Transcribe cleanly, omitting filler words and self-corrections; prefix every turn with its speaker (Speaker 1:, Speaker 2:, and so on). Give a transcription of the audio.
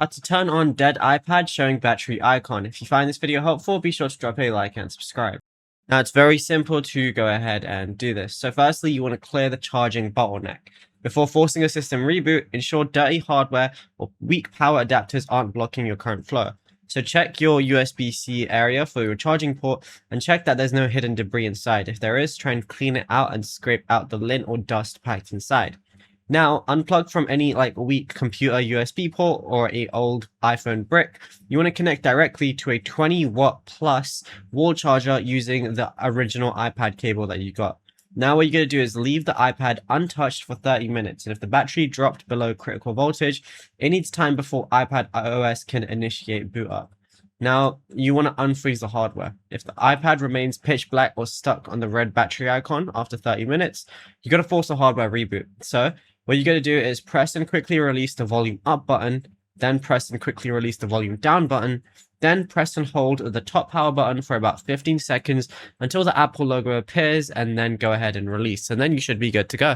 Speaker 1: How to turn on dead iPad showing battery icon. If you find this video helpful, be sure to drop a like and subscribe. Now it's very simple to go ahead and do this. So firstly, you want to clear the charging bottleneck. Before forcing a system reboot, ensure dirty hardware or weak power adapters aren't blocking your current flow. So check your USB-C area for your charging port and check that there's no hidden debris inside. If there is, try and clean it out and scrape out the lint or dust packed inside. Now, unplug from any weak computer USB port or a old iPhone brick. You want to connect directly to a 20-watt plus wall charger using the original iPad cable that you got. Now what you're going to do is leave the iPad untouched for 30 minutes. And if the battery dropped below critical voltage, it needs time before iPad OS can initiate boot up. Now, you want to unfreeze the hardware. If the iPad remains pitch black or stuck on the red battery icon after 30 minutes, you got to force a hardware reboot. So what you're going to do is press and quickly release the volume up button, then press and quickly release the volume down button, then press and hold the top power button for about 15 seconds until the Apple logo appears, and then go ahead and release, and then you should be good to go.